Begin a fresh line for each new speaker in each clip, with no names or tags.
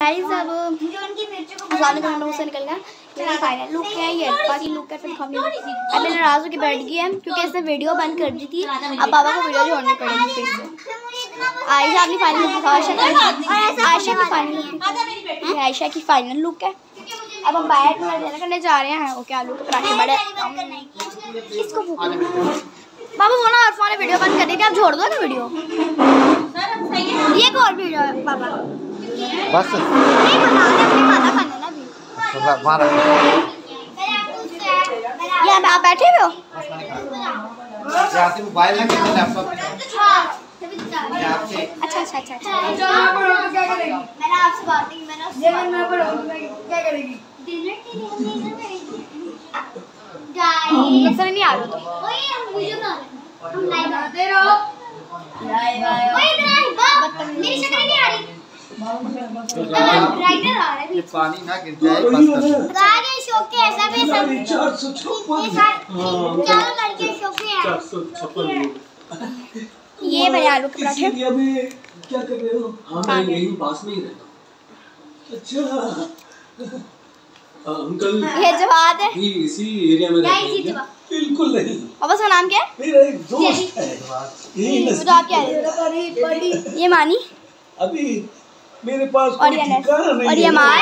Guys अब मुँह से निकल गया। ये फाइनल लुक है, ये अरफा की लुक है। फिर अब मैं नाराज होकर बैठ गई है क्योंकि इसने वीडियो बंद कर दी थी। अब पापा को वीडियो जोड़नी पड़ेगी फिर से। आयशा अपनी फाइनल लुक दिखाओ। आयशा की फाइनल लुक, आयशा की फाइनल लुक है। अब हम बाहर डिनर करने जा रहे हैं। ओके, आलू के पराठे बड़े इसको बाबा वो ना अरफा ने वीडियो बंद कर दी थी। आप जोड़ दो ना वीडियो। ये एक और वीडियो है पापा
बस
नहीं बना रहे, अपने खाना खाने ना भी। ये आप बैठे हुए हो?
मोबाइल में लैपटॉप
अच्छा अच्छा अच्छा अच्छा।
मैंने आपसे बात की, क्या करेगी?
नहीं आ रहा तो
हम लाइव आते रहो। मेरी शक्ल नहीं आ रही। राइडर आ रहा है।
ये पानी ना गिर जाए बस कर।
आगे शो के ऐसा भी सब 456 क्या लड़के शो के हैं।
456
ये बड़े आलू के पराठे।
क्या कर रहे हो? हाँ मैं यहीं पास में ही रहता। अच्छा अंकल
ये जवाब है।
ये इसी एरिया में रहते हैं? बिल्कुल नहीं।
पापा का नाम क्या है?
मेरा एक दोस्त है।
तो आप क्या है? ये मानी
अभी मेरे पास
और ये
ठिकाना नहीं
और ये माँ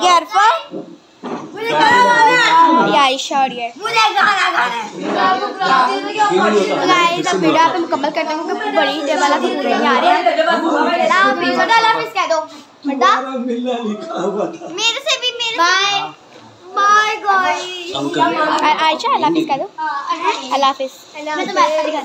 ये अरफा, ये आयशा और ये गाइस अब वीडियो पे मुकम्मल करते हैं क्योंकि बड़ी देर वाला तो पूरे आ रहे हैं। हाफिज कह दो बेटा।
मेरे से भी मेरे बाय बाय गाइस।
आयशा अल्लाह हाफिज कह दो। अल्लाह हाफिज।
मैं तो बैठ कर दिखा